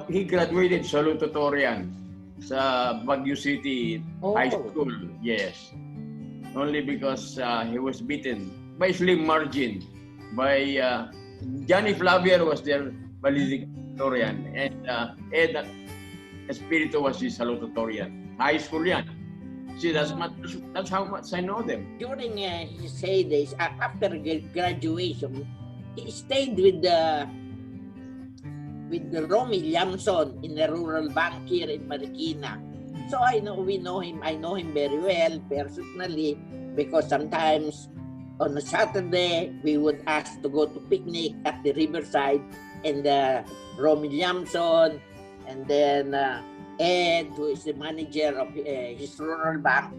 he graduated salutatorian sa Baguio City High School. Yes. Only because he was beaten by slim margin by Johnny Flavier was their valedictorian, and Ed Espiritu was his salutatorian. High school yan. See, that's how much I know them. During his heydays, after graduation, he stayed with the Romy Lamson in the rural bank here in Marikina. So we know him. I know him very well personally because sometimes on a Saturday we would ask to go to picnic at the riverside, and Romy Lamson, and then Ed, who is the manager of his rural bank,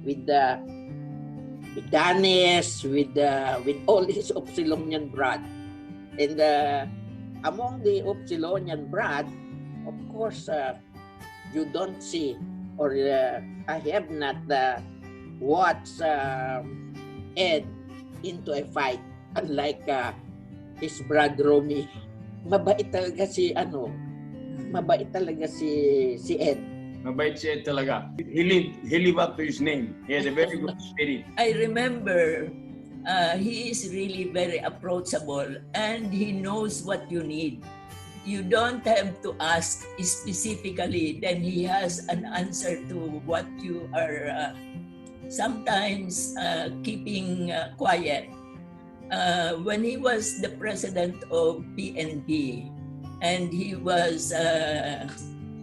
with Danes, with all his Upsilonian brad. And among the Upsilonian brad, of course, you don't see, or I have not watched Ed into a fight, unlike his brad Romy. Mabait talaga si Ed. Mabait si Ed talaga. He lived up to his name. He had a very good spirit. I remember he is really very approachable and he knows what you need. You don't have to ask specifically, then he has an answer to what you are sometimes keeping quiet. When he was the president of PNB, and he was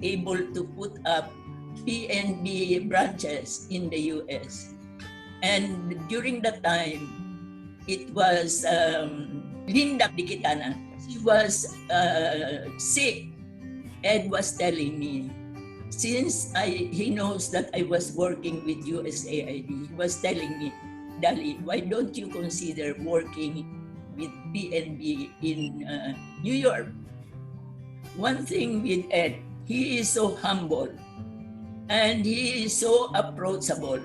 able to put up PNB branches in the US. And during that time, it was Linda Dikitana. She was sick. Ed was telling me, since he knows that I was working with USAID, he was telling me, Dali, why don't you consider working with PNB in New York? One thing with Ed, he is so humble and he is so approachable.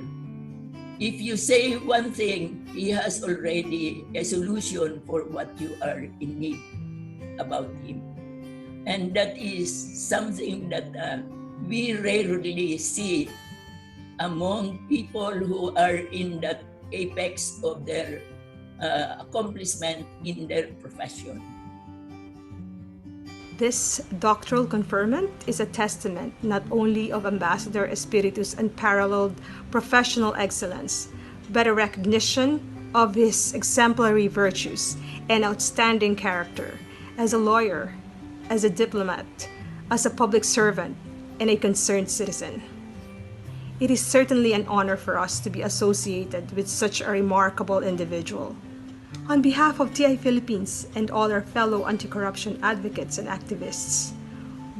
If you say one thing, he has already a solution for what you are in need about him. And that is something that we rarely see among people who are in that apex of their accomplishment in their profession. This doctoral conferment is a testament not only of Ambassador Espiritu's unparalleled professional excellence, but a recognition of his exemplary virtues and outstanding character as a lawyer, as a diplomat, as a public servant, and a concerned citizen. It is certainly an honor for us to be associated with such a remarkable individual. On behalf of TI Philippines and all our fellow anti-corruption advocates and activists,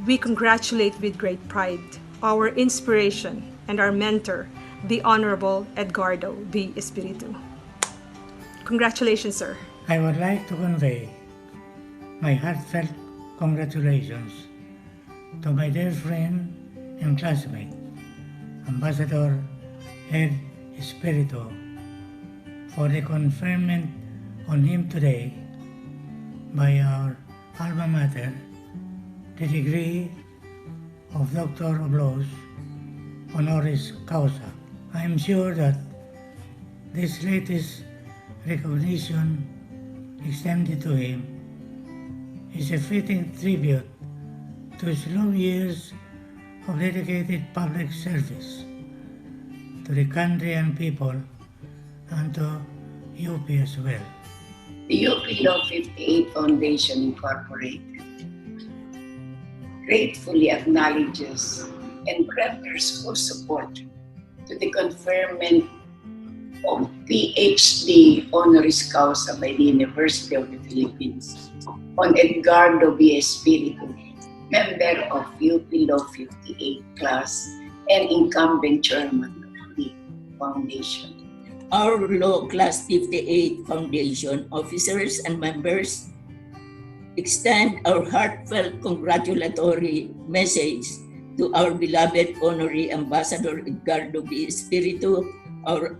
we congratulate with great pride our inspiration and our mentor, the Honorable Edgardo B. Espiritu. Congratulations, sir. I would like to convey my heartfelt congratulations to my dear friend and classmate, Ambassador Ed Espiritu, for the conferment on him today by our alma mater, the degree of Doctor of Laws, Honoris Causa. I am sure that this latest recognition extended to him is a fitting tribute to his long years of dedicated public service to the country and people, and to UP as well. The UP Law 58 Foundation Incorporated gratefully acknowledges and renders full support to the conferment of PhD Honoris Causa by the University of the Philippines on Edgardo B. Espiritu, member of UP Law 58 class and incumbent chairman of the foundation. Our Law Class 58 Foundation officers and members extend our heartfelt congratulatory message to our beloved Honorary Ambassador Edgardo B. Espiritu, our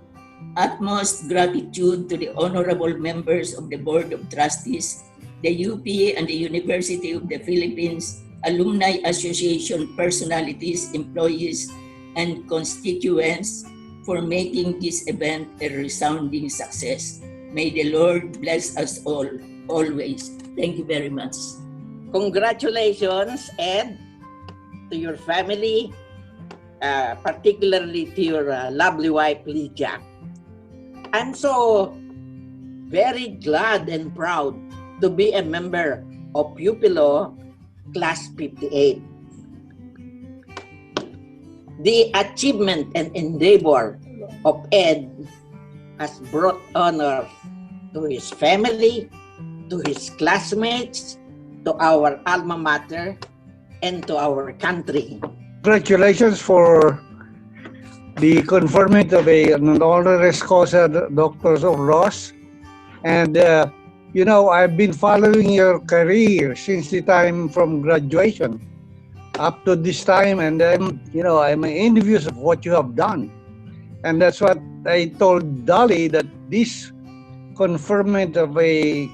utmost gratitude to the honorable members of the Board of Trustees, the UP and the University of the Philippines Alumni Association personalities, employees, and constituents for making this event a resounding success. May the Lord bless us all, always. Thank you very much. Congratulations, Ed, to your family, particularly to your lovely wife, Lydia. I'm so very glad and proud to be a member of UP Law Class 58. The achievement and endeavor of Ed has brought honor to his family, to his classmates, to our alma mater, and to our country. Congratulations for the conferment of an Honoris Causa Doctors of Laws. And, I've been following your career since the time from graduation up to this time. And I'm envious of what you have done. And that's what I told Dolly, that this conferment of a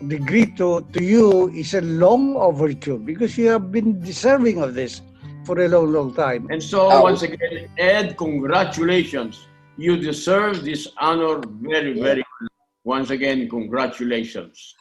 degree to you is a long overdue, because you have been deserving of this for a long, long time. And so, once again, Ed, congratulations. You deserve this honor very, very well. Once again, congratulations.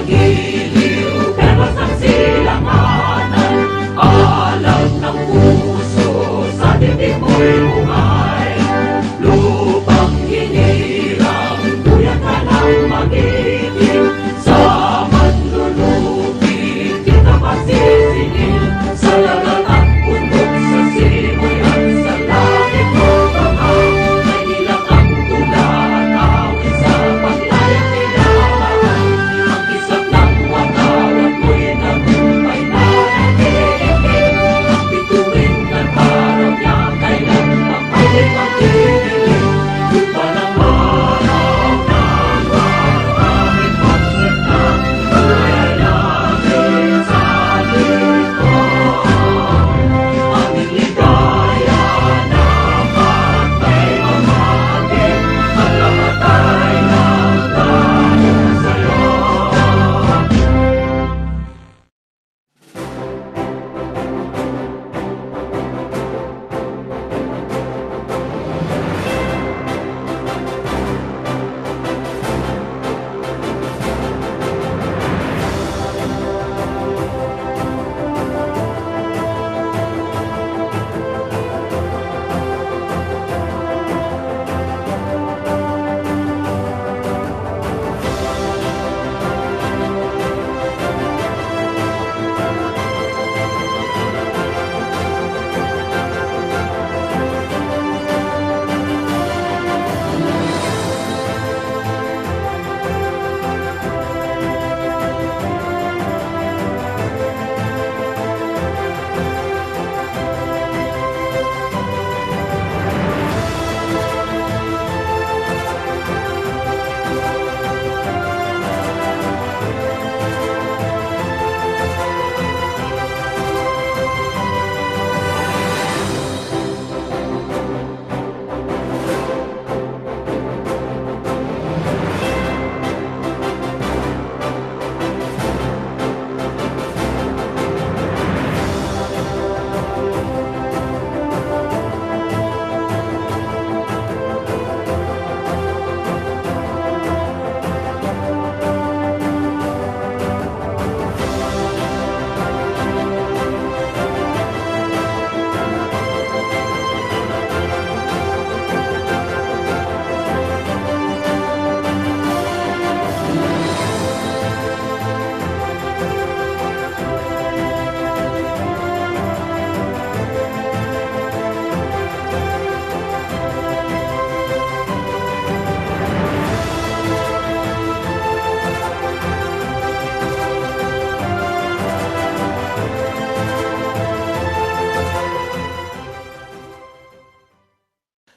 magiliw, pero sa silanganan, alam ng puso, sa dibdib mo'y bungay. Lupang hinirang, kuya ka ng magiliw, sa manlulubi, kita masisingil, sa lagat at bundok, sa simoy at sa langit mo bangag, ay nilang ang tula at awit sa paglayang nilamaan. Ang kisap ng watawat mo'y nagumpay na nagiging, ang bituin ng araw niya kailan ang pwede magdidilim. Yung palang araw ng maraming pagsita, kaya namin sa likod. Aming ligaya naman may mamagin, at namatay ng tayo sa'yo.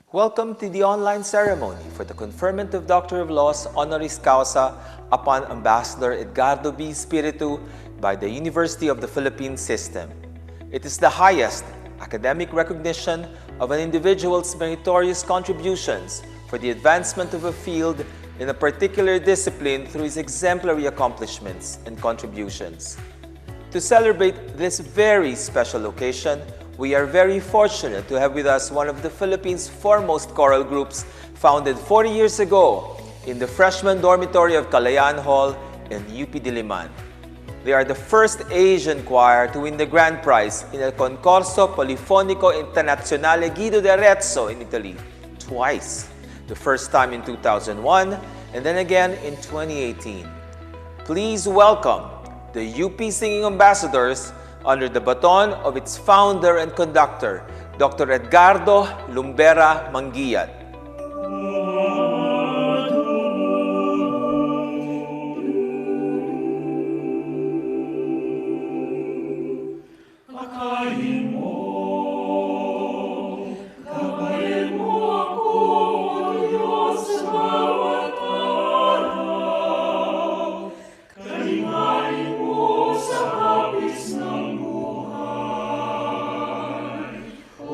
Welcome to the online ceremony for the conferment of Doctor of Laws Honoris Causa upon Ambassador Edgardo B. Espiritu by the University of the Philippines System. It is the highest academic recognition of an individual's meritorious contributions for the advancement of a field in a particular discipline through his exemplary accomplishments and contributions. To celebrate this very special occasion, we are very fortunate to have with us one of the Philippines' foremost choral groups founded 40 years ago in the freshman dormitory of Kalayaan Hall in UP Diliman. They are the first Asian choir to win the grand prize in El Concorso Polifonico Internazionale Guido d'Arezzo in Italy twice, the first time in 2001 and then again in 2018. Please welcome the UP Singing Ambassadors under the baton of its founder and conductor, Dr. Edgardo Lumbera Manguiat.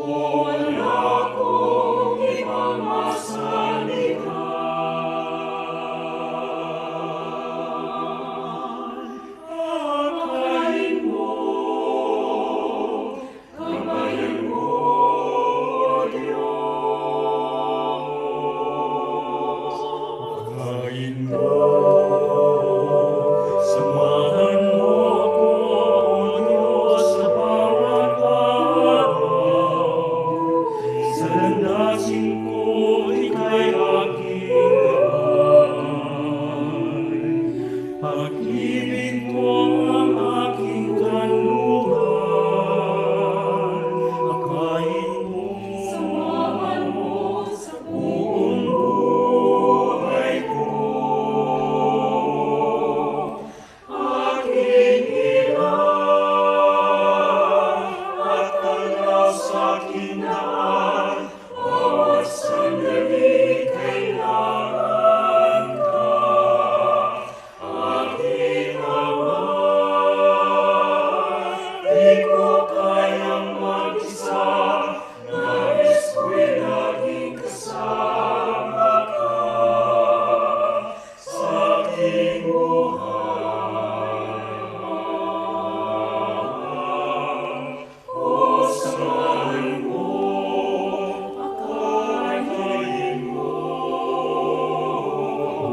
Wala kong ibang Pag-ibig mo ang aking kanluran, akayin mo, samahan mo sa buong buhay ko. Aking ilan at tanglaw sa aking daan, bawat sandali kailangan ka. Aking Ama, di ko kayang mag-isa, nais ko'y laging kasama ka sa aking buhay. O samahan mo, akayin mo,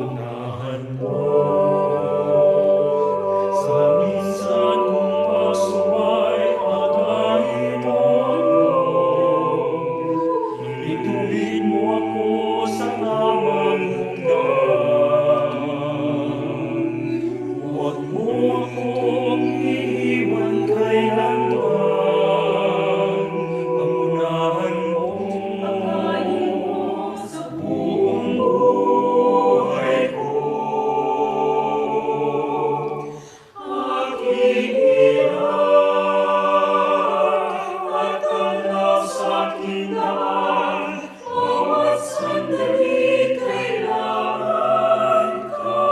unahan mo. Sa minsan kong pagsumay, akayin mo ako. Ituwid mo ako sa tamang daan. Huwag mo akong iiwan kailanman. Pangunahan mo, akayin mo sa buong buhay ko. Aking ilan at tanglaw sa aking daan, bawat sandali kailangan ka.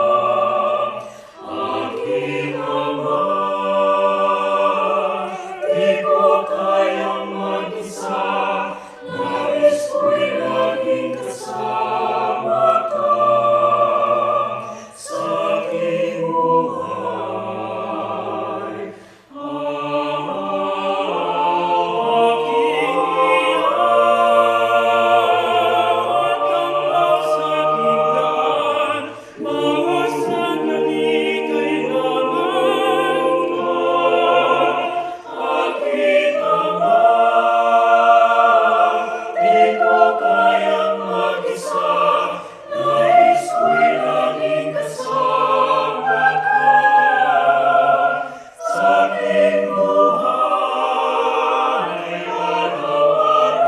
Aking Ama, di ko kayang mag-isa, nais ko'y laging kasama ka sa aking buhay. Aking ilan at tanglaw sa aking daan, bawat sandali kailangan ka. Aking Ama, di ko kayang mag-isa, nais ko'y laging kasama ka sa aking buhay araw-araw.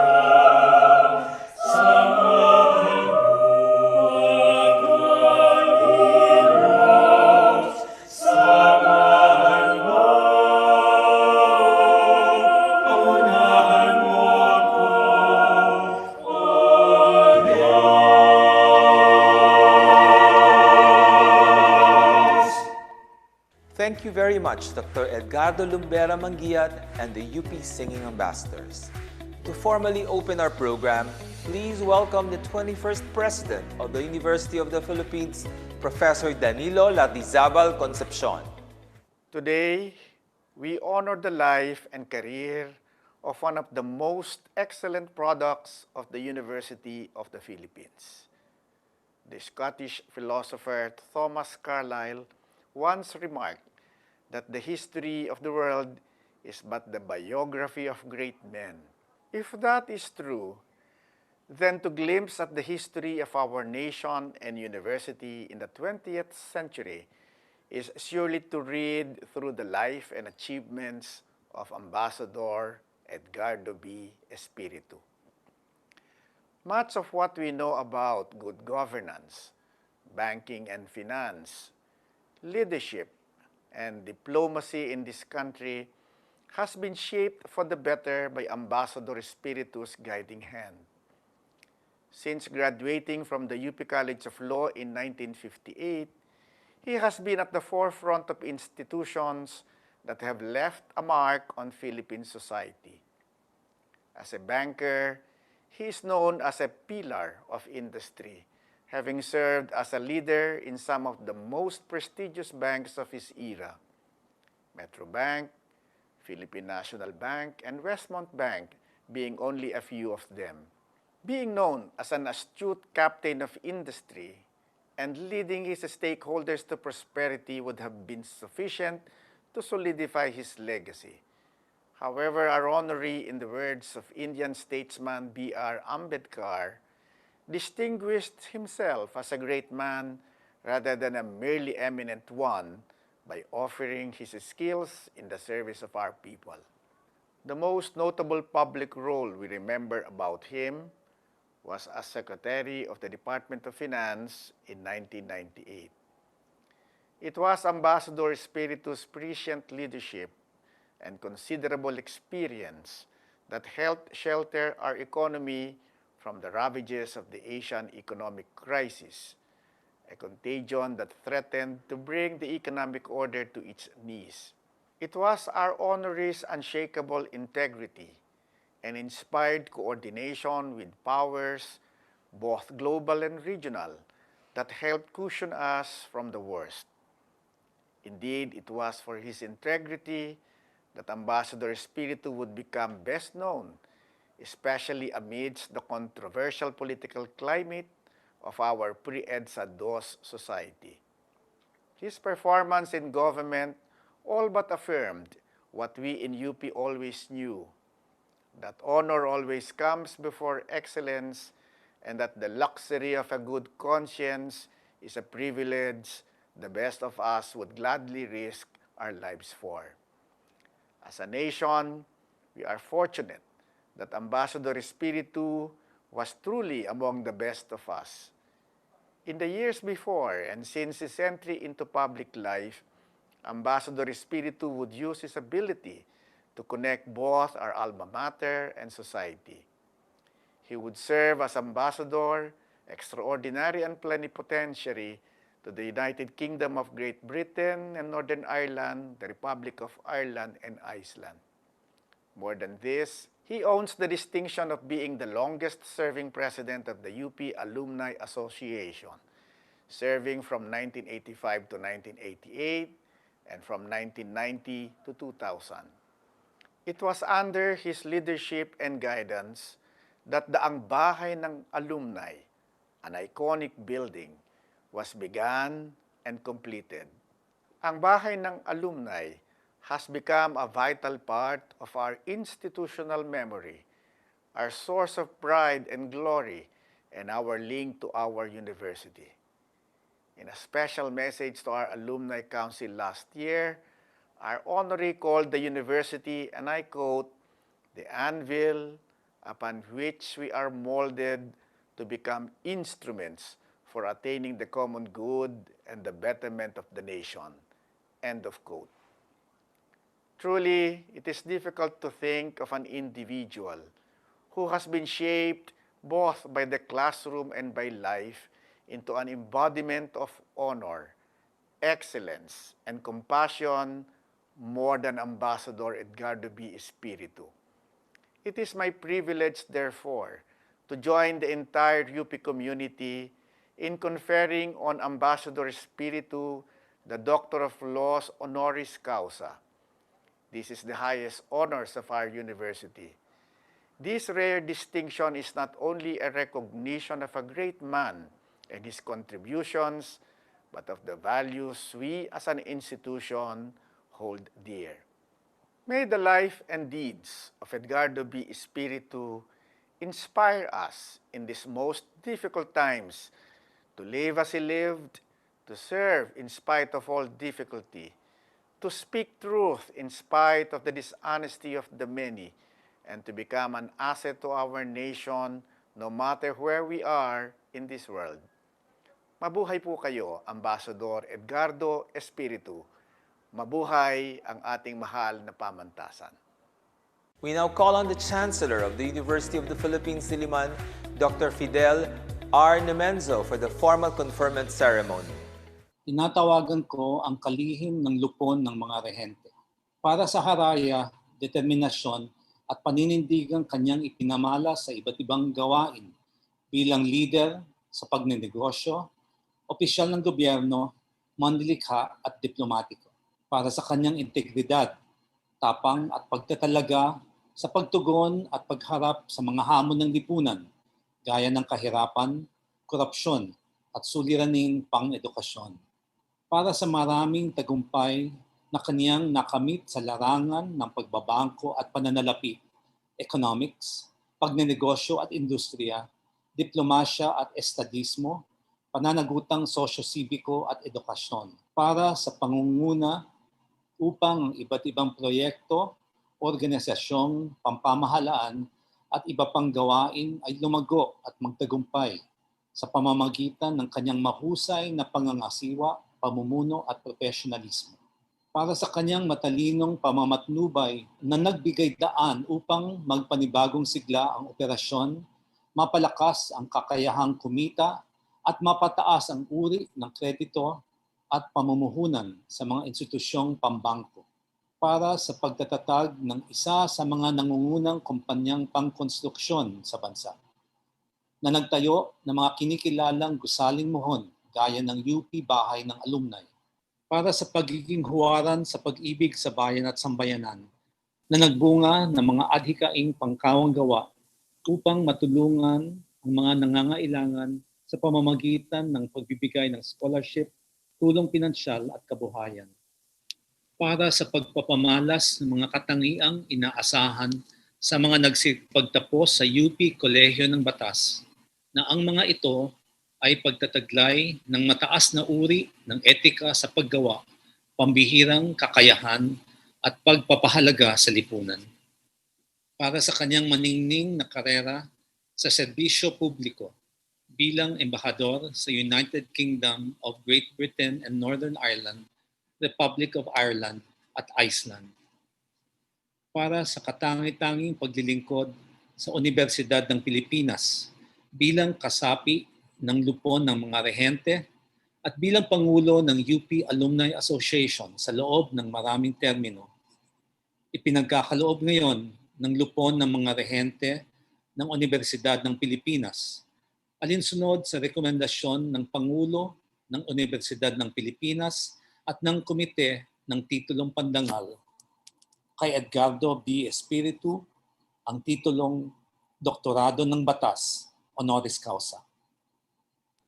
Samahan mo, akayin mo, samahan mo, paunahan mo ako, O Diyos. Thank you very much, Dr. Edgardo Lumbera Manguiat and the UP Singing Ambassadors. To formally open our program, please welcome the 21st President of the University of the Philippines, Professor Danilo Lardizabal Concepcion. Today, we honor the life and career of one of the most excellent products of the University of the Philippines. The Scottish philosopher Thomas Carlyle once remarked that the history of the world is but the biography of great men. If that is true, then to glimpse at the history of our nation and university in the 20th century is surely to read through the life and achievements of Ambassador Edgardo B. Espiritu. Much of what we know about good governance, banking and finance, leadership, and diplomacy in this country has been shaped for the better by Ambassador Espiritu's guiding hand. Since graduating from the UP College of Law in 1958, he has been at the forefront of institutions that have left a mark on Philippine society. As a banker, he is known as a pillar of industry, having served as a leader in some of the most prestigious banks of his era: Metrobank, Philippine National Bank, and Westmont Bank being only a few of them. Being known as an astute captain of industry and leading his stakeholders to prosperity would have been sufficient to solidify his legacy. However, our honoree, in the words of Indian statesman B.R. Ambedkar, distinguished himself as a great man rather than a merely eminent one by offering his skills in the service of our people. The most notable public role we remember about him was as Secretary of the Department of Finance in 1998. It was Ambassador Espiritu's prescient leadership and considerable experience that helped shelter our economy from the ravages of the Asian economic crisis, a contagion that threatened to bring the economic order to its knees. It was our honoree's unshakable integrity and inspired coordination with powers, both global and regional, that helped cushion us from the worst. Indeed, it was for his integrity that Ambassador Espiritu would become best known, especially amidst the controversial political climate of our pre-EDSA DOS society. His performance in government all but affirmed what we in UP always knew, that honor always comes before excellence and that the luxury of a good conscience is a privilege the best of us would gladly risk our lives for. As a nation, we are fortunate that Ambassador Espiritu was truly among the best of us. In the years before and since his entry into public life, Ambassador Espiritu would use his ability to connect both our alma mater and society. He would serve as ambassador, extraordinary and plenipotentiary to the United Kingdom of Great Britain and Northern Ireland, the Republic of Ireland, and Iceland. More than this, he owns the distinction of being the longest-serving president of the UP Alumni Association, serving from 1985 to 1988 and from 1990 to 2000. It was under his leadership and guidance that the Ang Bahay ng Alumni, an iconic building, was begun and completed. Ang Bahay ng Alumni has become a vital part of our institutional memory, our source of pride and glory, and our link to our university. In a special message to our Alumni Council last year, our honoree called the university, and I quote, "the anvil upon which we are molded to become instruments for attaining the common good and the betterment of the nation." End of quote. Truly, it is difficult to think of an individual who has been shaped both by the classroom and by life into an embodiment of honor, excellence, and compassion more than Ambassador Edgardo B. Espiritu. It is my privilege, therefore, to join the entire UP community in conferring on Ambassador Espiritu the Doctor of Laws Honoris Causa. This is the highest honors of our university. This rare distinction is not only a recognition of a great man and his contributions, but of the values we as an institution hold dear. May the life and deeds of Edgardo B. Espiritu inspire us in these most difficult times to live as he lived, to serve in spite of all difficulty, to speak truth in spite of the dishonesty of the many, and to become an asset to our nation no matter where we are in this world. Mabuhay po kayo, Ambassador Edgardo Espiritu. Mabuhay ang ating mahal na pamantasan. We now call on the Chancellor of the University of the Philippines, Diliman, Dr. Fidel R. Nemenzo, for the formal conferment ceremony. Tinatawagan ko ang kalihim ng lupon ng mga rehente. Para sa haraya, determinasyon at paninindigang kanyang ipinamala sa iba't ibang gawain bilang leader sa pagnenegosyo, opisyal ng gobyerno, manlilikha at diplomatiko. Para sa kanyang integridad, tapang at pagtatalaga sa pagtugon at pagharap sa mga hamon ng lipunan, gaya ng kahirapan, korupsyon at suliraning pang-edukasyon. Para sa maraming tagumpay na kaniyang nakamit sa larangan ng pagbabangko at pananalapi, economics, pagnenegosyo at industriya, diplomasya at estadismo, pananagutang sosyo-sibiko at edukasyon para sa pangunguna upang ang iba't ibang proyekto, organisasyong, pampamahalaan at iba pang gawain ay lumago at magtagumpay sa pamamagitan ng kanyang mahusay na pangangasiwa, pamumuno at profesionalismo. Para sa kanyang matalinong pamamatnubay na nagbigay daan upang magpanibagong sigla ang operasyon, mapalakas ang kakayahang kumita at mapataas ang uri ng kredito at pamumuhunan sa mga institusyong pambangko para sa pagtatatag ng isa sa mga nangungunang kumpanyang pangkonstruksyon sa bansa na nagtayo ng mga kinikilalang gusaling mohon gaya ng UP Bahay ng Alumni para sa pagiging huwaran sa pag-ibig sa bayan at sambayanan na nagbunga ng mga adhikaing pangkawang gawa upang matulungan ang mga nangangailangan sa pamamagitan ng pagbibigay ng scholarship, tulong pinansyal at kabuhayan. Para sa pagpapamalas ng mga katangiang inaasahan sa mga nagsipagtapos sa UP Kolehiyo ng Batas na ang mga ito ay pagtataglay ng mataas na uri ng etika sa paggawa, pambihirang kakayahan at pagpapahalaga sa lipunan. Para sa kanyang maningning na karera sa serbisyo publiko, bilang embahador sa United Kingdom of Great Britain and Northern Ireland, Republic of Ireland at Iceland. Para sa katangi-tanging paglilingkod sa Universidad ng Pilipinas bilang kasapi ng lupon ng mga rehente at bilang Pangulo ng UP Alumni Association sa loob ng maraming termino, ipinagkakaloob ngayon ng lupon ng mga rehente ng Universidad ng Pilipinas alinsunod sa rekomendasyon ng Pangulo ng Universidad ng Pilipinas at ng Komite ng Titulong Pandangal kay Edgardo B. Espiritu ang titulong Doktorado ng Batas, Honoris Causa.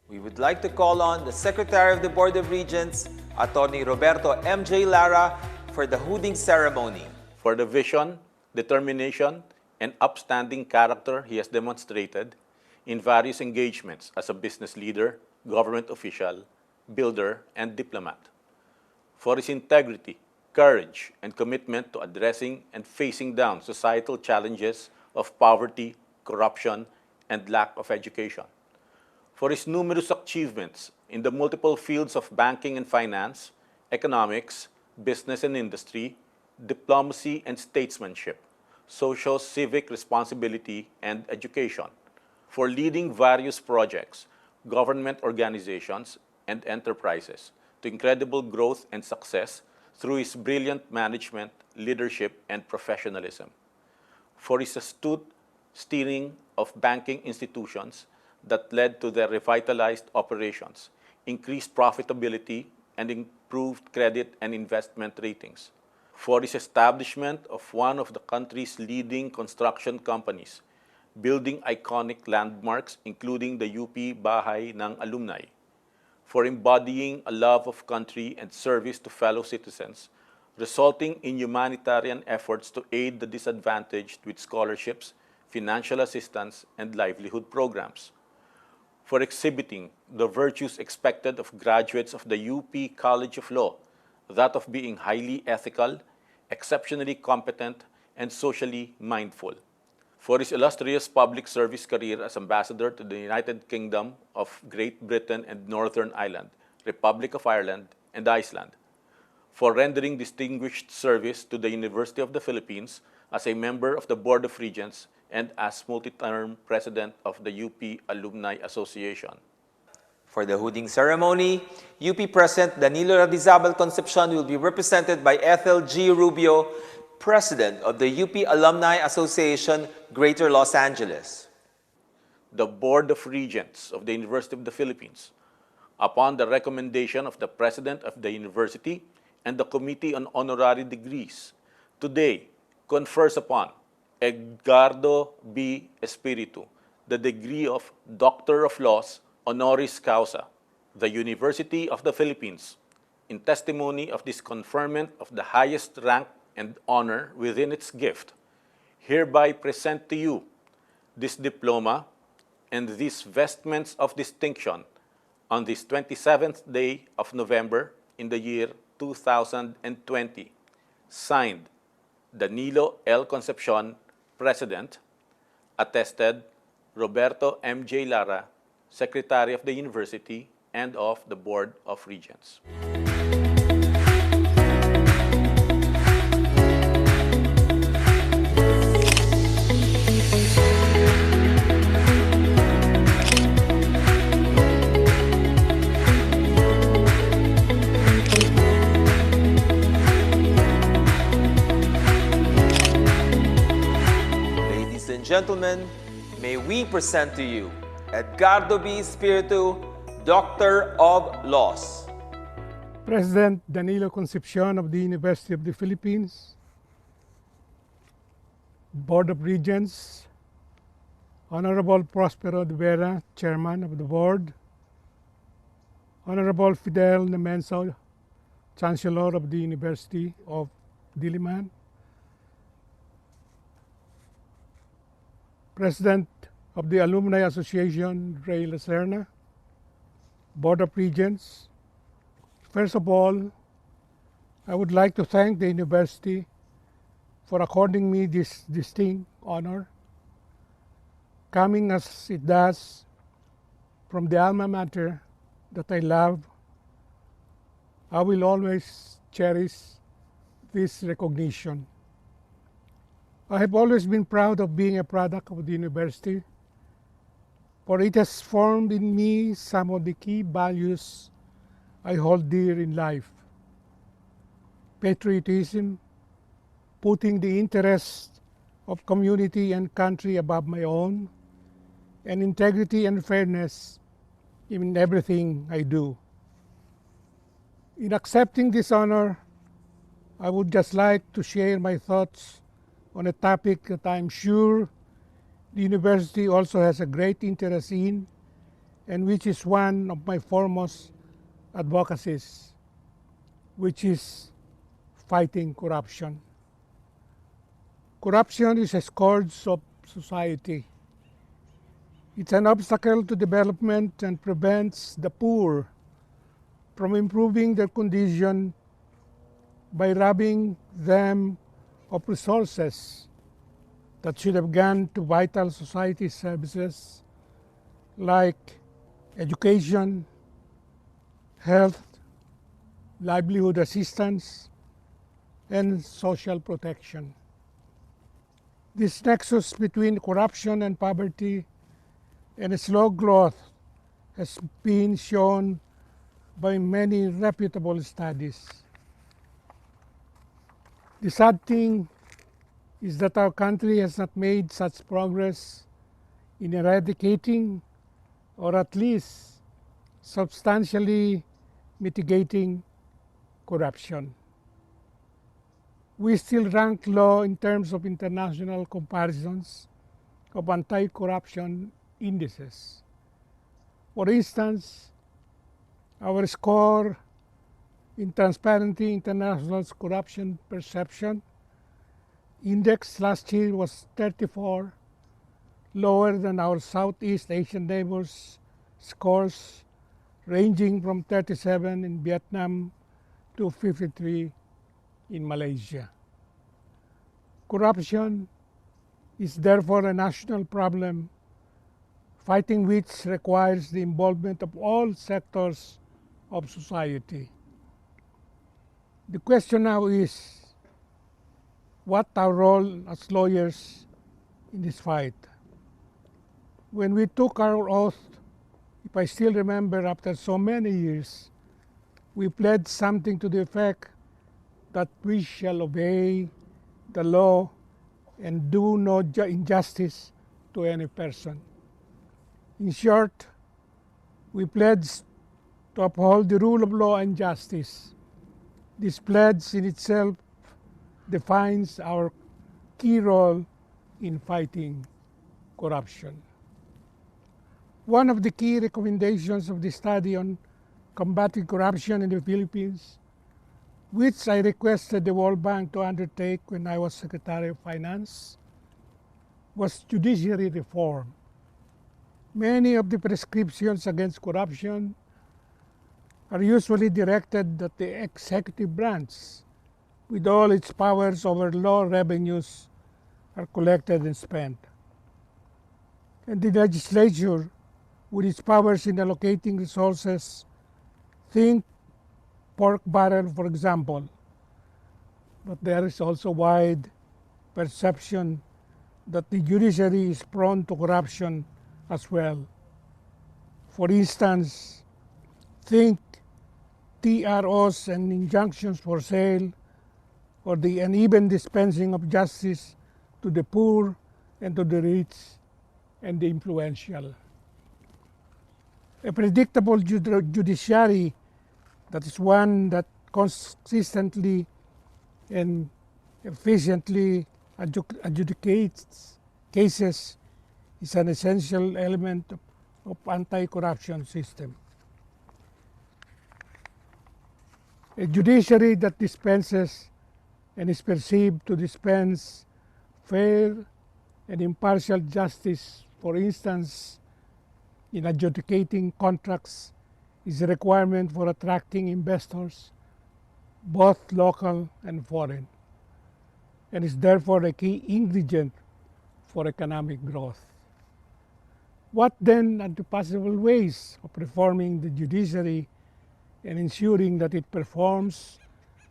We would like to call on the Secretary of the Board of Regents, Attorney Roberto M.J. Lara, for the hooding ceremony. For the vision, determination, and upstanding character he has demonstrated in various engagements as a business leader, government official, builder, and diplomat. For his integrity, courage, and commitment to addressing and facing down societal challenges of poverty, corruption, and lack of education. For his numerous achievements in the multiple fields of banking and finance, economics, business and industry, diplomacy and statesmanship, social civic responsibility, and education. For leading various projects, government organizations, and enterprises to incredible growth and success through his brilliant management, leadership, and professionalism. For his astute steering of banking institutions that led to their revitalized operations, increased profitability, and improved credit and investment ratings. For his establishment of one of the country's leading construction companies, building iconic landmarks including the UP Bahay ng Alumni. For embodying a love of country and service to fellow citizens, resulting in humanitarian efforts to aid the disadvantaged with scholarships, financial assistance, and livelihood programs. For exhibiting the virtues expected of graduates of the UP College of Law, that of being highly ethical, exceptionally competent, and socially mindful. For his illustrious public service career as ambassador to the United Kingdom of Great Britain and Northern Ireland, Republic of Ireland, and Iceland. For rendering distinguished service to the University of the Philippines as a member of the Board of Regents and as multi-term president of the UP Alumni Association. For the hooding ceremony, UP President Danilo Ravizabal Concepcion will be represented by Ethel G. Rubio, President of the UP Alumni Association, Greater Los Angeles. The Board of Regents of the University of the Philippines, upon the recommendation of the President of the University and the Committee on Honorary Degrees, today confers upon Edgardo B. Espiritu the degree of Doctor of Laws, Honoris Causa, the University of the Philippines, in testimony of this conferment of the highest rank and honor within its gift, hereby present to you this diploma and these vestments of distinction On this 27th day of November in the year 2020, signed Danilo L. Concepcion, President, attested Roberto M. J. Lara, Secretary of the University and of the Board of Regents. Ladies and gentlemen, may we present to you Edgardo B. Espiritu, Doctor of Laws. President Danilo Concepcion of the University of the Philippines, Board of Regents, Honorable Prospero de Vera, Chairman of the Board, Honorable Fidel Nemenso, Chancellor of the University of Diliman, President of the Alumni Association, Ray Lacerna, Board of Regents. First of all, I would like to thank the university for according me this distinct honor, coming as it does from the alma mater that I love. I will always cherish this recognition. I have always been proud of being a product of the university, for it has formed in me some of the key values I hold dear in life: patriotism, putting the interests of community and country above my own, and integrity and fairness in everything I do. In accepting this honor, I would just like to share my thoughts on a topic that I'm sure the university also has a great interest in, and which is one of my foremost advocacies, which is fighting corruption. Corruption is a scourge of society. It's an obstacle to development and prevents the poor from improving their condition by robbing them of resources that should have gone to vital society services like education, health, livelihood assistance, and social protection. This nexus between corruption and poverty and slow growth has been shown by many reputable studies. The sad thing is that our country has not made such progress in eradicating, or at least substantially mitigating, corruption. We still rank low in terms of international comparisons of anti-corruption indices. For instance, our score in Transparency International's Corruption Perception Index last year was 34, lower than our Southeast Asian neighbors' scores, ranging from 37 in Vietnam to 53 in Malaysia. Corruption is therefore a national problem, fighting which requires the involvement of all sectors of society. The question now is, what our role as lawyers in this fight? When we took our oath, if I still remember after so many years, we pledged something to the effect that we shall obey the law and do no injustice to any person. In short, we pledged to uphold the rule of law and justice. This pledge in itself defines our key role in fighting corruption. One of the key recommendations of the study on combating corruption in the Philippines, which I requested the World Bank to undertake when I was Secretary of Finance, was judiciary reform. Many of the prescriptions against corruption are usually directed at the executive branch, with all its powers over law revenues are collected and spent. And the legislature, with its powers in allocating resources, think pork barrel, for example, but there is also wide perception that the judiciary is prone to corruption as well. For instance, think TROs and injunctions for sale, or the uneven dispensing of justice to the poor and to the rich and the influential. A predictable judiciary, that is one that consistently and efficiently adjudicates cases, is an essential element of anti-corruption system. A judiciary that dispenses and is perceived to dispense fair and impartial justice, for instance, in adjudicating contracts, is a requirement for attracting investors, both local and foreign, and is therefore a key ingredient for economic growth. What then are the possible ways of reforming the judiciary and ensuring that it performs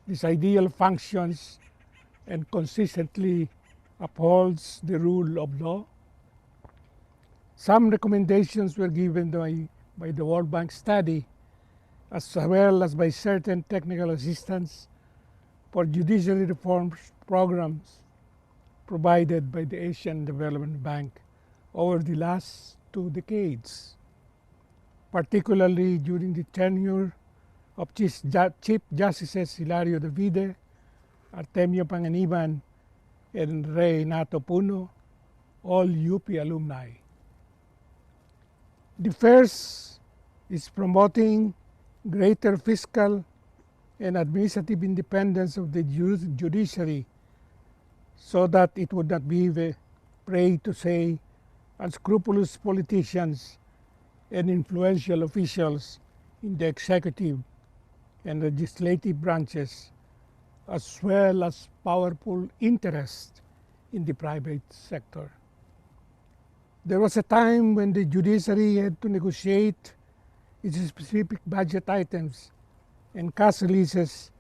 these ideal functions and consistently upholds the rule of law? Some recommendations were given by the World Bank study, as well as by certain technical assistance for judiciary reform programs provided by the Asian Development Bank over the last 2 decades, particularly during the tenure of Chief Justices Hilario Davide, Artemio Panganiban, and Renato Puno, all UP alumni. The first is promoting greater fiscal and administrative independence of the judiciary so that it would not be a prey to, say, unscrupulous politicians and influential officials in the executive and legislative branches, as well as powerful interests in the private sector. There was a time when the judiciary had to negotiate its specific budget items and cash releases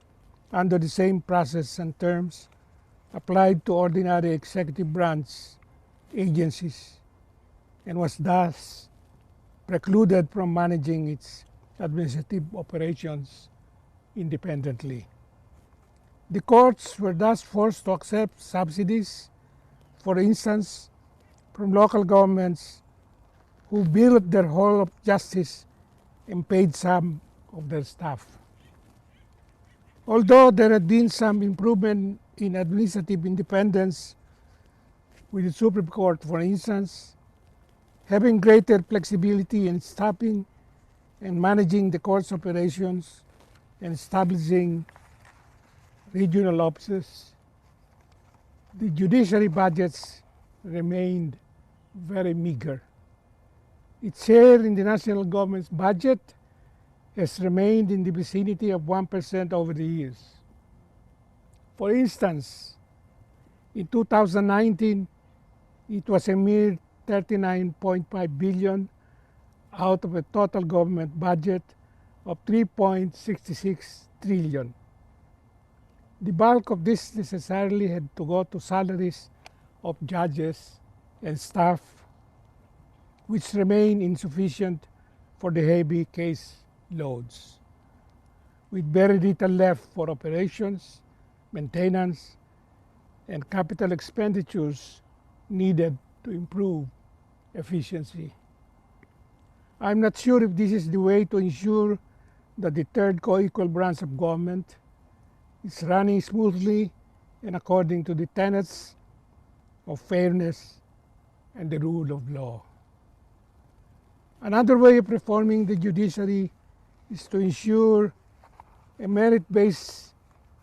under the same process and terms applied to ordinary executive branch agencies, and was thus precluded from managing its administrative operations independently. The courts were thus forced to accept subsidies, for instance, from local governments who billed their whole of justice and paid some of their staff. Although there had been some improvement in administrative independence with the Supreme Court, for instance, having greater flexibility in staffing and managing the court's operations and establishing regional offices, the judiciary budgets remained very meager. Its share in the national government's budget has remained in the vicinity of 1% over the years. For instance, in 2019, it was a mere 39.5 billion out of a total government budget of 3.66 trillion. The bulk of this necessarily had to go to salaries of judges and staff, which remain insufficient for the heavy case loads, with very little left for operations, maintenance, and capital expenditures needed to improve efficiency. I'm not sure if this is the way to ensure that the third co-equal branch of government is running smoothly and according to the tenets of fairness and the rule of law. Another way of reforming the judiciary is to ensure a merit-based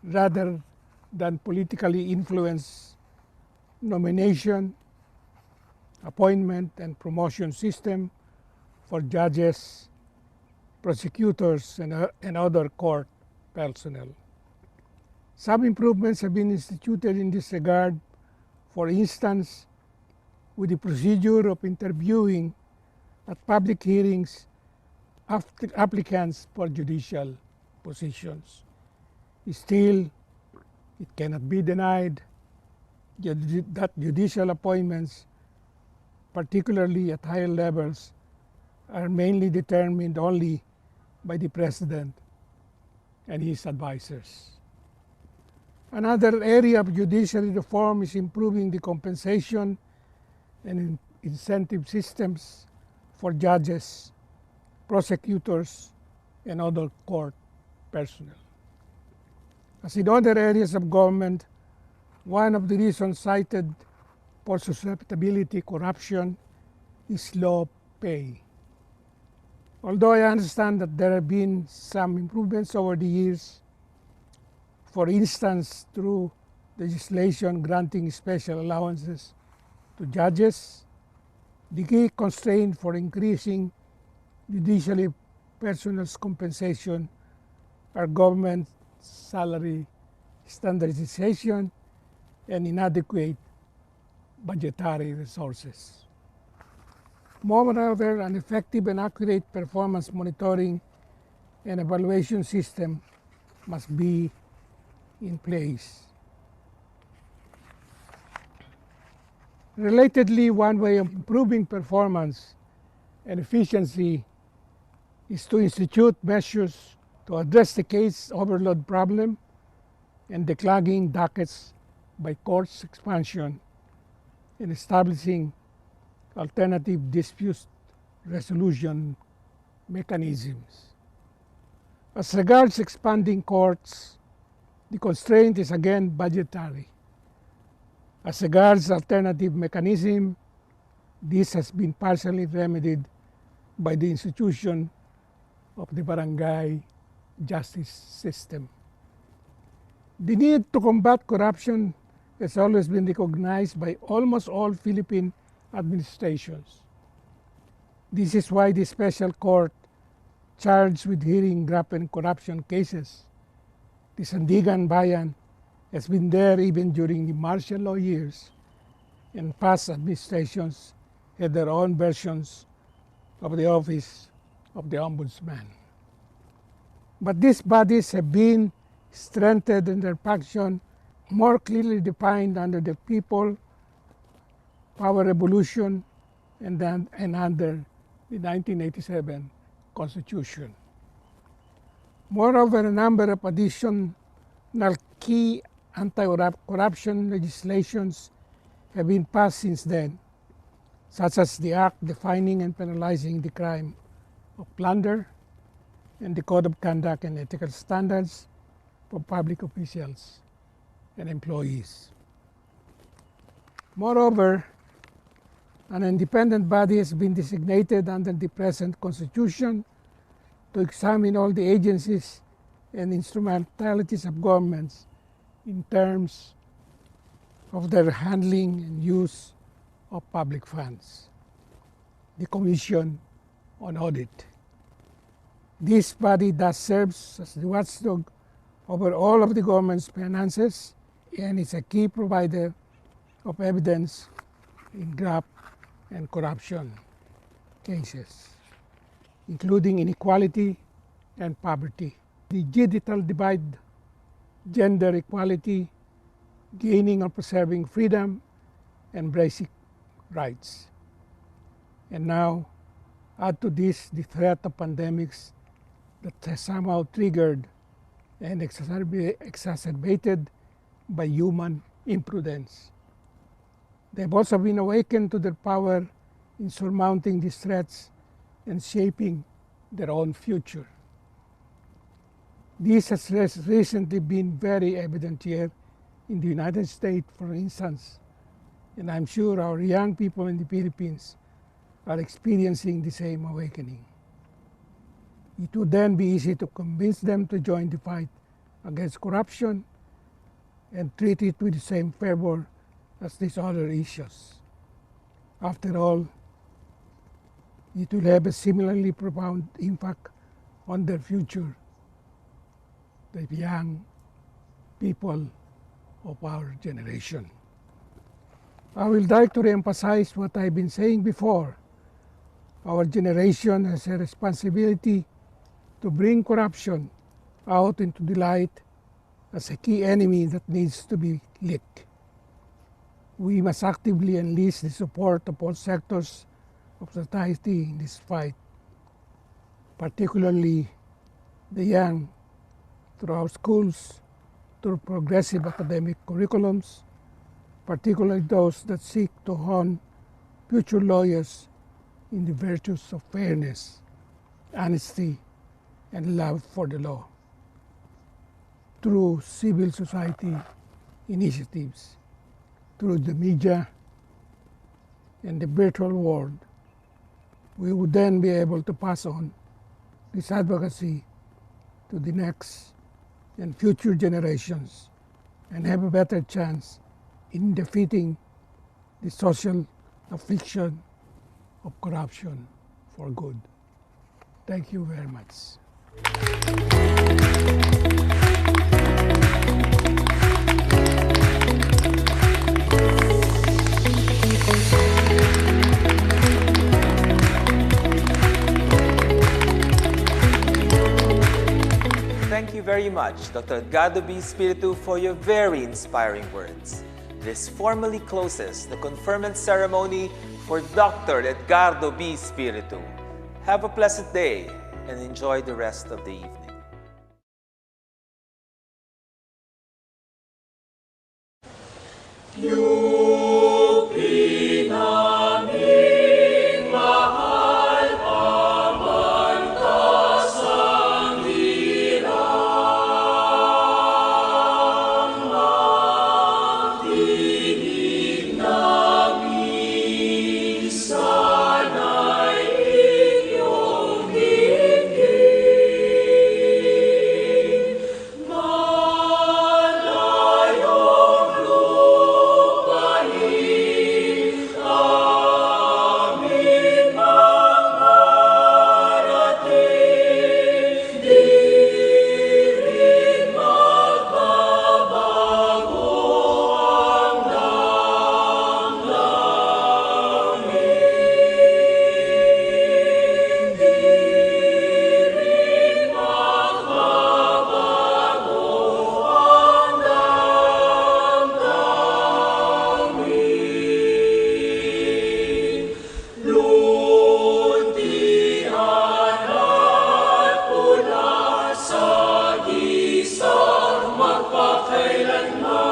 rather than politically influenced nomination, appointment, and promotion system for judges prosecutors, and other court personnel. Some improvements have been instituted in this regard, for instance, with the procedure of interviewing at public hearings applicants for judicial positions. Still, it cannot be denied that judicial appointments, particularly at higher levels, are mainly determined only by the President and his advisors. Another area of judiciary reform is improving the compensation and incentive systems for judges, prosecutors, and other court personnel. As in other areas of government, one of the reasons cited for susceptibility corruption is low pay. Although I understand that there have been some improvements over the years, for instance, through legislation granting special allowances to judges, the key constraint for increasing judiciary personnel's compensation are government salary standardization and inadequate budgetary resources. Moreover, an effective and accurate performance monitoring and evaluation system must be in place. Relatedly, one way of improving performance and efficiency is to institute measures to address the case overload problem and the clogging dockets by courts expansion and establishing alternative dispute resolution mechanisms. As regards expanding courts, the constraint is again budgetary. As regards alternative mechanism, this has been partially remedied by the institution of the barangay justice system. The need to combat corruption has always been recognized by almost all Philippine administrations. This is why the special court charged with hearing graft and corruption cases, the Sandigan Bayan, has been there even during the martial law years, and past administrations had their own versions of the office of the Ombudsman. But these bodies have been strengthened and their function more clearly defined under the People Power Revolution and under the 1987 Constitution. Moreover, a number of additional key anti-corruption legislations have been passed since then, such as the Act defining and penalizing the crime of plunder and the Code of Conduct and Ethical Standards for public officials and employees. Moreover, an independent body has been designated under the present Constitution to examine all the agencies and instrumentalities of governments in terms of their handling and use of public funds. The Commission on Audit. This body thus serves as the watchdog over all of the government's finances and is a key provider of evidence in graft and corruption cases, including inequality and poverty, the digital divide, gender equality, gaining or preserving freedom and basic rights. And now, add to this the threat of pandemics that has somehow triggered and exacerbated by human imprudence. They have also been awakened to their power in surmounting these threats and shaping their own future. This has recently been very evident here in the United States, for instance, and I'm sure our young people in the Philippines are experiencing the same awakening. It would then be easy to convince them to join the fight against corruption and treat it with the same fervor as these other issues. After all, it will have a similarly profound impact on their future, the young people of our generation. I would like to reemphasize what I've been saying before. Our generation has a responsibility to bring corruption out into the light as a key enemy that needs to be lit. We must actively enlist the support of all sectors of society in this fight, particularly the young, through our schools, through progressive academic curriculums, particularly those that seek to hone future lawyers in the virtues of fairness, honesty, and love for the law. Through civil society initiatives, through the media and the virtual world, we would then be able to pass on this advocacy to the next and future generations and have a better chance in defeating the social affliction of corruption for good. Thank you very much. Thank you very much, Dr. Edgardo B. Espiritu, for your very inspiring words. This formally closes the conferment ceremony for Dr. Edgardo B. Espiritu. Have a pleasant day and enjoy the rest of the evening. UP namin mahal pamantas ang hirang magdinig namin sana'y inyong dinggin. Malayong lupain amin mangarating, di rin magbabago ang damdamin. Di rin magbabago ang damdamin. Luntian at pula sa gisang magpakailanman.